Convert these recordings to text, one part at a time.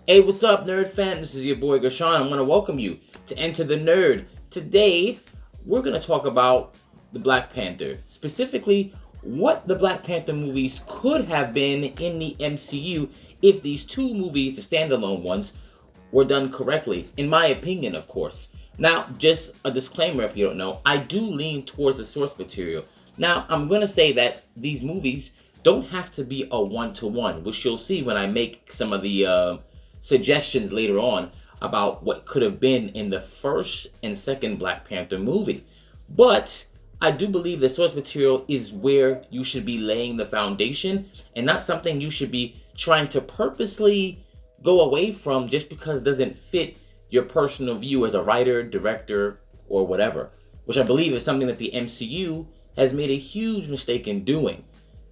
Hey, what's up, Nerd fam? This is your boy Gashan. I want to welcome you to Enter the Nerd. Today, we're going to talk about the Black Panther. Specifically, what the Black Panther movies could have been in the MCU if these two movies, the standalone ones, were done correctly. In my opinion, of course. Now, just a disclaimer if you don't know, I do lean towards the source material. Now, I'm going to say that these movies don't have to be a one-to-one, which you'll see when I make some of the suggestions later on about what could have been in the first and second Black Panther movie. But I do believe the source material is where you should be laying the foundation and not something you should be trying to purposely go away from just because it doesn't fit your personal view as a writer, director, or whatever, which I believe is something that the MCU has made a huge mistake in doing.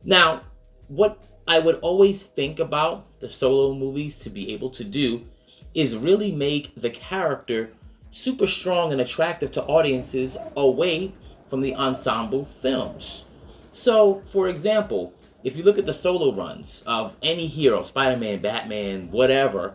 Now, what I would always think about the solo movies to be able to do is really make the character super strong and attractive to audiences away from the ensemble films. So, for example, if you look at the solo runs of any hero, Spider-Man, Batman, whatever,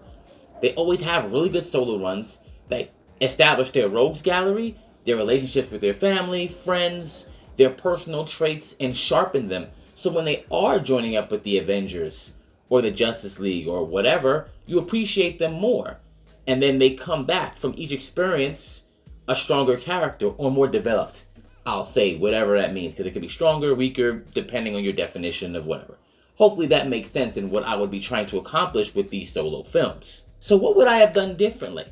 they always have really good solo runs that establish their rogues gallery, their relationships with their family, friends, their personal traits, and sharpen them. So when they are joining up with the Avengers or the Justice League or whatever, you appreciate them more. And then they come back from each experience a stronger character or more developed. I'll say whatever that means, because it could be stronger, weaker, depending on your definition of whatever. Hopefully that makes sense in what I would be trying to accomplish with these solo films. So what would I have done differently?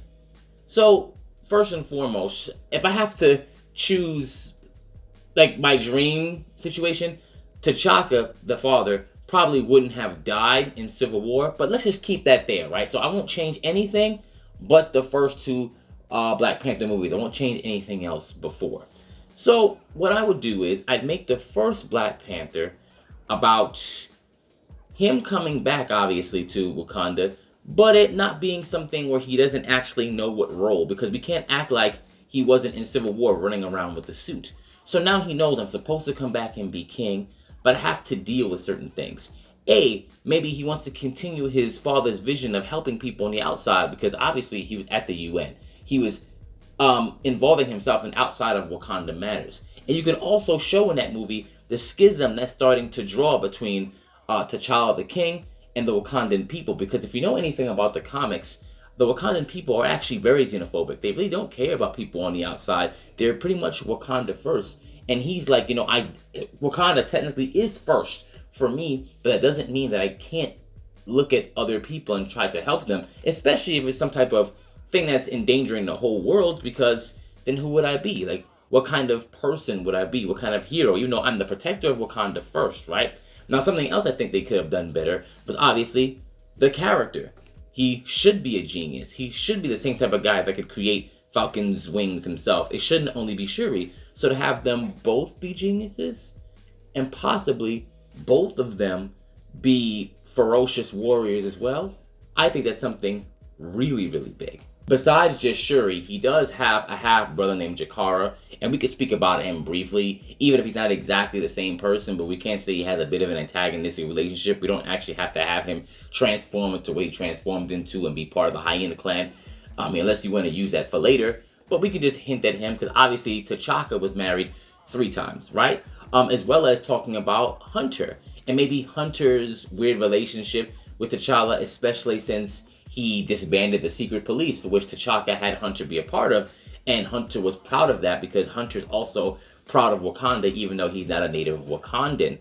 So first and foremost, if I have to choose like my dream situation, T'Chaka, the father, probably wouldn't have died in Civil War, but let's just keep that there, right? So I won't change anything but the first two Black Panther movies. I won't change anything else before. So what I would do is I'd make the first Black Panther about him coming back, obviously, to Wakanda, but it not being something where he doesn't actually know what role, because we can't act like he wasn't in Civil War running around with the suit. So now he knows I'm supposed to come back and be king, but I have to deal with certain things. Maybe he wants to continue his father's vision of helping people on the outside, because obviously he was at the UN. He was involving himself in outside of Wakanda matters. And you can also show in that movie the schism that's starting to draw between T'Challa the king and the Wakandan people, because if you know anything about the comics, the Wakandan people are actually very xenophobic. They really don't care about people on the outside. They're pretty much Wakanda first. And he's like, Wakanda technically is first for me, but that doesn't mean that I can't look at other people and try to help them, especially if it's some type of thing that's endangering the whole world, because then who would I be? Like, what kind of person would I be? What kind of hero? I'm the protector of Wakanda first, right? Now, something else I think they could have done better was obviously the character. He should be a genius. He should be the same type of guy that could create Falcon's wings himself. It shouldn't only be Shuri. So to have them both be geniuses and possibly both of them be ferocious warriors as well, I think that's something really, really big. Besides just Shuri, he does have a half-brother named Jakara, and we could speak about him briefly, even if he's not exactly the same person, but we can't say he has a bit of an antagonistic relationship. We don't actually have to have him transform into what he transformed into and be part of the Hyena clan, unless you want to use that for later. But we could just hint at him, because obviously T'Chaka was married 3 times, right? As well as talking about Hunter, and maybe Hunter's weird relationship with T'Challa, especially since he disbanded the secret police, for which T'Chaka had Hunter be a part of, and Hunter was proud of that because Hunter's also proud of Wakanda, even though he's not a native Wakandan.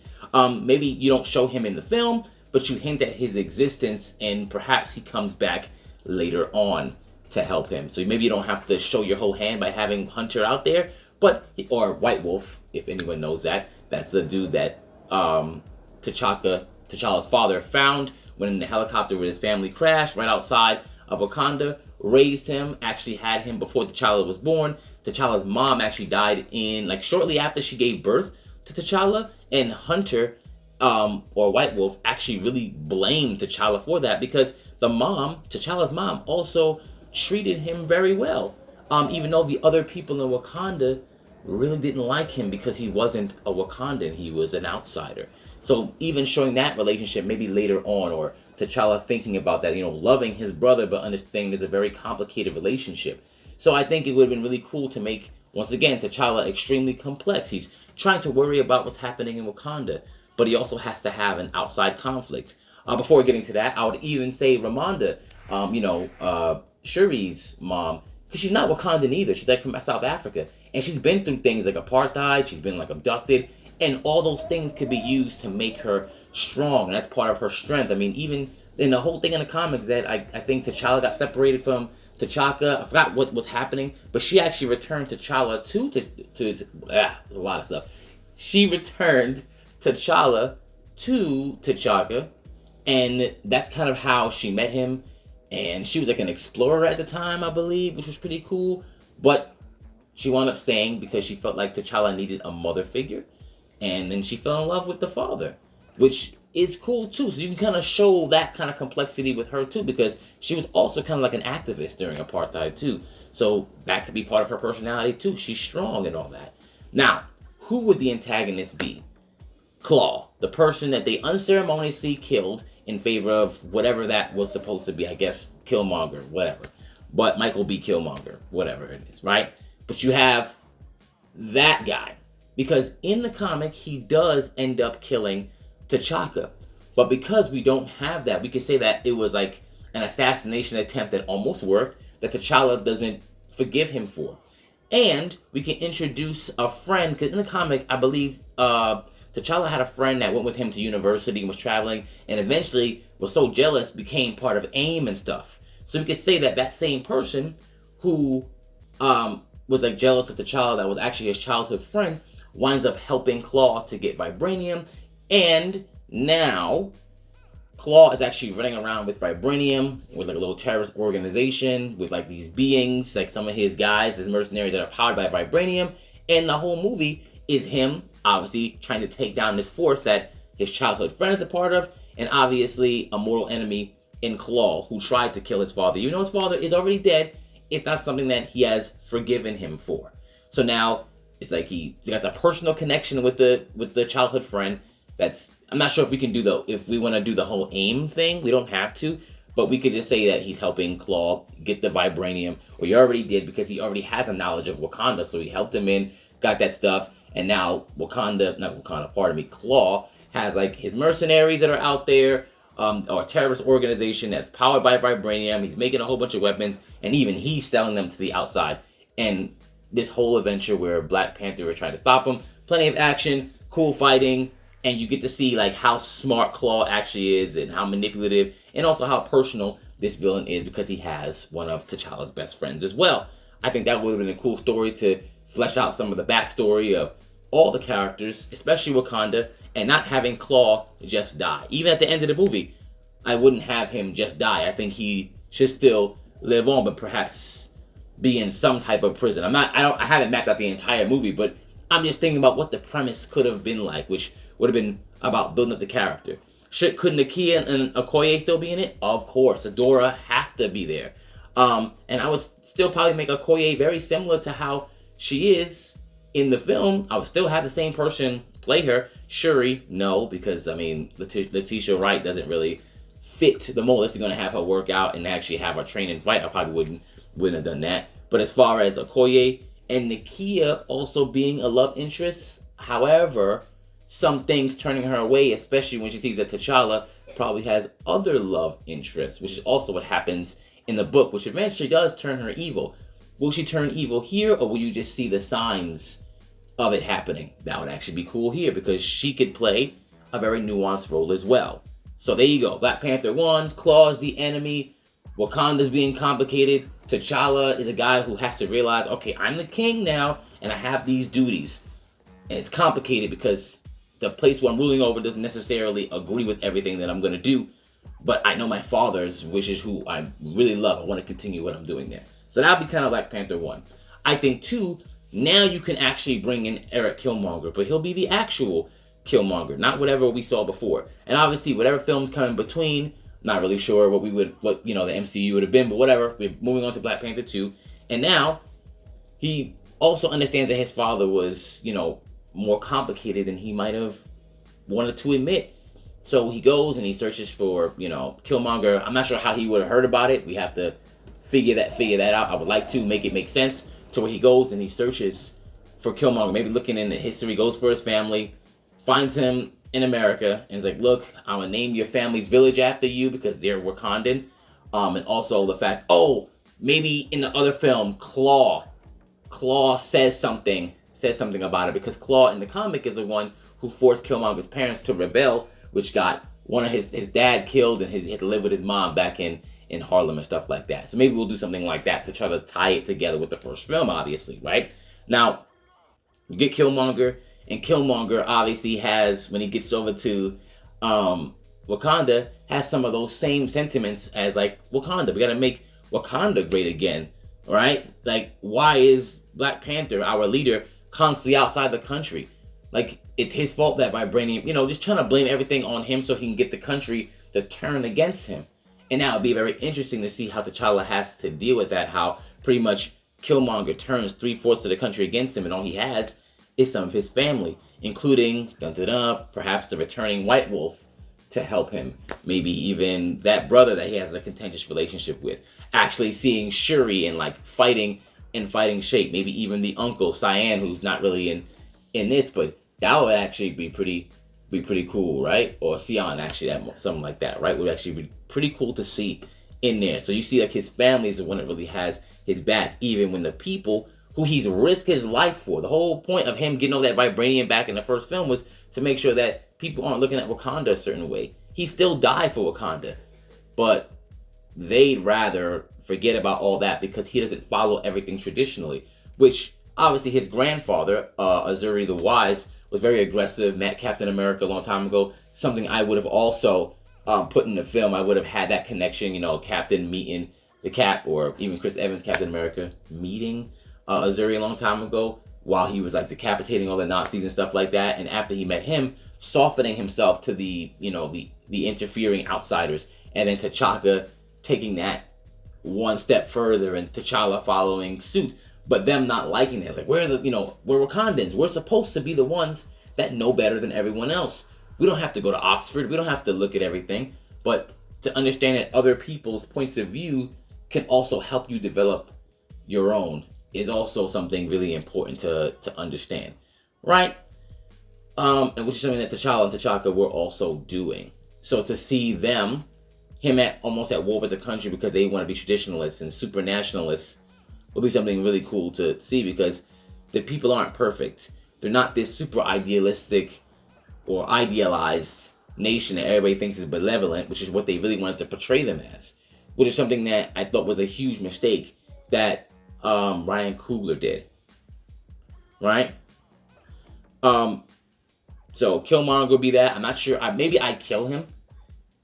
Maybe you don't show him in the film, but you hint at his existence, and perhaps he comes back later on to help him. So maybe you don't have to show your whole hand by having Hunter out there, or White Wolf, if anyone knows that. That's the dude that T'Challa's father found when the helicopter with his family crashed right outside of Wakanda, raised him, actually had him before T'Challa was born. T'Challa's mom actually died shortly after she gave birth to T'Challa, and Hunter, or White Wolf, actually really blamed T'Challa for that, because T'Challa's mom, also treated him very well, even though the other people in Wakanda really didn't like him because he wasn't a Wakandan, he was an outsider. So even showing that relationship maybe later on, or T'Challa thinking about that, loving his brother but understanding there's a very complicated relationship. So I think it would have been really cool to make, once again, T'Challa extremely complex. He's trying to worry about what's happening in Wakanda, but he also has to have an outside conflict. Before getting to that, I would even say Ramonda, Shuri's mom, because she's not Wakandan either. She's like from South Africa, and she's been through things like apartheid. She's been like abducted, and all those things could be used to make her strong, and that's part of her strength. I mean, even in the whole thing in the comics that I think T'Challa got separated from T'Chaka. I forgot what was happening, but she actually returned T'Challa to a lot of stuff. She returned T'Challa to T'Chaka, and that's kind of how she met him. And she was like an explorer at the time, I believe, which was pretty cool. But she wound up staying because she felt like T'Challa needed a mother figure. And then she fell in love with the father, which is cool too. So you can kind of show that kind of complexity with her too, because she was also kind of like an activist during apartheid too. So that could be part of her personality too. She's strong and all that. Now, who would the antagonist be? Claw, the person that they unceremoniously killed in favor of whatever that was supposed to be. I guess Killmonger, whatever. But Michael B. Killmonger, whatever it is, right? But you have that guy. Because in the comic, he does end up killing T'Chaka. But because we don't have that, we could say that it was like an assassination attempt that almost worked, that T'Challa doesn't forgive him for. And we can introduce a friend, because in the comic, I believe T'Challa had a friend that went with him to university and was traveling, and eventually was so jealous, became part of AIM and stuff. So we could say that that same person who was like jealous of T'Challa, that was actually his childhood friend, winds up helping Claw to get vibranium, and now Claw is actually running around with vibranium, with like a little terrorist organization, with like these beings, like some of his guys, his mercenaries that are powered by vibranium, and the whole movie is him, obviously, trying to take down this force that his childhood friend is a part of, and obviously a mortal enemy in Claw, who tried to kill his father. Even though his father is already dead, it's not something that he has forgiven him for. So now, it's like he's got the personal connection with the childhood friend. I'm not sure if we can if we want to do the whole AIM thing. We don't have to, but we could just say that he's helping Claw get the vibranium, or he already did, because he already has a knowledge of Wakanda, so he helped him in, got that stuff, and now Claw has like his mercenaries that are out there, or a terrorist organization that's powered by vibranium. He's making a whole bunch of weapons, and even he's selling them to the outside. And this whole adventure where Black Panther is trying to stop him, plenty of action, cool fighting, and you get to see like how smart Claw actually is, and how manipulative, and also how personal this villain is, because he has one of T'Challa's best friends as well. I think that would have been a cool story to flesh out some of the backstory of all the characters, especially Wakanda, and not having Claw just die. Even at the end of the movie, I wouldn't have him just die. I think he should still live on, but perhaps be in some type of prison. I haven't mapped out the entire movie, but I'm just thinking about what the premise could have been like, which would have been about building up the character. Could Nakia and Okoye still be in it? Of course. Adora have to be there. And I would still probably make Okoye very similar to how she is in the film. I would still have the same person play her. Shuri, no, because I mean Letitia Wright doesn't really fit the mold. This is going to have her work out and actually have her train and fight. I probably wouldn't have done that. But as far as Okoye and Nakia also being a love interest, however, some things turning her away, especially when she sees that T'Challa probably has other love interests, which is also what happens in the book, which eventually does turn her evil. Will she turn evil here, or will you just see the signs of it happening? That would actually be cool here, because she could play a very nuanced role as well. So there you go. Black Panther 1, Claw is the enemy, Wakanda's being complicated, T'Challa is a guy who has to realize, okay, I'm the king now, and I have these duties. And it's complicated because the place where I'm ruling over doesn't necessarily agree with everything that I'm going to do. But I know my father's, which is who I really love. I want to continue what I'm doing there. So that'll be kind of Black Panther 1. I think 2, now you can actually bring in Eric Killmonger, but he'll be the actual Killmonger, not whatever we saw before. And obviously, whatever films come in between, not really sure what the MCU would have been, but whatever. We're moving on to Black Panther 2. And now, he also understands that his father was, more complicated than he might have wanted to admit. So he goes and he searches for, Killmonger. I'm not sure how he would have heard about it. We have to figure that out. I would like to make it make sense to where he goes and he searches for Killmonger. Maybe looking into history, goes for his family, finds him in America, and is like, look, I'm gonna name your family's village after you because they're Wakandan. And also the fact, maybe in the other film, Claw says something about it, because Claw in the comic is the one who forced Killmonger's parents to rebel, which got one of his dad killed, and he had to live with his mom back in Harlem and stuff like that. So maybe we'll do something like that to try to tie it together with the first film, obviously, right? Now, you get Killmonger, and Killmonger obviously has, when he gets over to Wakanda, has some of those same sentiments as like Wakanda. We gotta make Wakanda great again, right? Like, why is Black Panther, our leader, constantly outside the country? Like, it's his fault that vibranium, just trying to blame everything on him so he can get the country to turn against him. And now it'd be very interesting to see how T'Challa has to deal with that, how pretty much Killmonger turns 3/4 of the country against him, and all he has is some of his family, including, perhaps the returning White Wolf to help him. Maybe even that brother that he has a contentious relationship with. Actually seeing Shuri in fighting shape. Maybe even the uncle, Cyan, who's not really in this, but that would actually be pretty cool, right? Or Sion, actually, something like that, right? Would actually be pretty cool to see in there. So you see, his family is the one that really has his back, even when the people who he's risked his life for. The whole point of him getting all that vibranium back in the first film was to make sure that people aren't looking at Wakanda a certain way. He still died for Wakanda, but they'd rather forget about all that because he doesn't follow everything traditionally, which obviously his grandfather, Azuri the Wise, was very aggressive, met Captain America a long time ago, something I would have also put in the film. I would have had that connection, Captain meeting the Cap, or even Chris Evans, Captain America, meeting Azuri a long time ago while he was decapitating all the Nazis and stuff like that. And after he met him, softening himself to the interfering outsiders, and then T'Chaka taking that one step further and T'Challa following suit, but them not liking it. We're Wakandans. We're supposed to be the ones that know better than everyone else. We don't have to go to Oxford. We don't have to look at everything, but to understand that other people's points of view can also help you develop your own is also something really important to understand, right? And which is something that T'Challa and T'Chaka were also doing. So to see him almost at war with the country because they want to be traditionalists and super nationalists will be something really cool to see, because the people aren't perfect. They're not this super idealistic or idealized nation that everybody thinks is benevolent, which is what they really wanted to portray them as, which is something that I thought was a huge mistake that Ryan Coogler did, right? So Killmonger will be that. I'm not sure. Maybe I'd kill him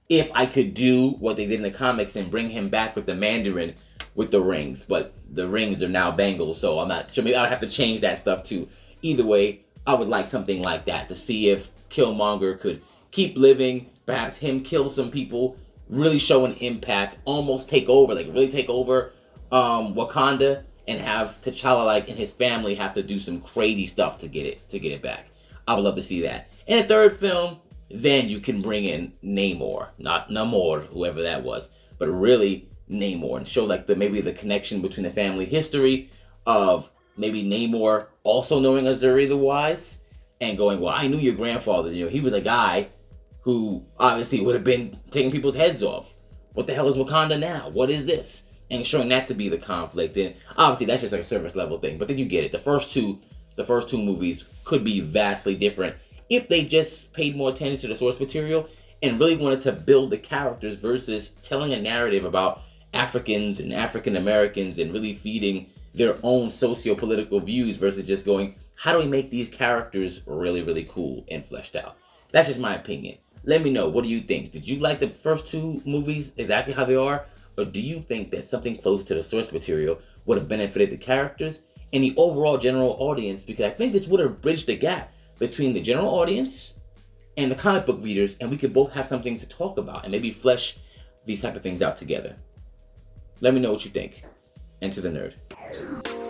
if I could do what they did in the comics and bring him back with the Mandarin with the rings. But the rings are now bangles, so I'm not sure. Maybe I'd have to change that stuff too. Either way, I would like something like that to see if Killmonger could keep living, perhaps him kill some people, really show an impact, almost take over, really take over Wakanda, and have T'Challa and his family have to do some crazy stuff to get it back. I would love to see that. In the third film, then you can bring in Namor, not Namor, whoever that was, but really Namor, and show maybe the connection between the family history of maybe Namor also knowing Azuri the Wise and going, well, I knew your grandfather. He was a guy who obviously would have been taking people's heads off. What the hell is Wakanda now? What is this? And showing that to be the conflict. And obviously that's just a surface level thing, but then you get it. The first two movies could be vastly different if they just paid more attention to the source material and really wanted to build the characters versus telling a narrative about Africans and African Americans and really feeding their own socio-political views versus just going, how do we make these characters really, really cool and fleshed out? That's just my opinion. Let me know. What do you think? Did you like the first two movies exactly how they are? Or do you think that something close to the source material would have benefited the characters and the overall general audience? Because I think this would have bridged the gap between the general audience and the comic book readers, and we could both have something to talk about and maybe flesh these type of things out together. Let me know what you think. Enter the Nerd.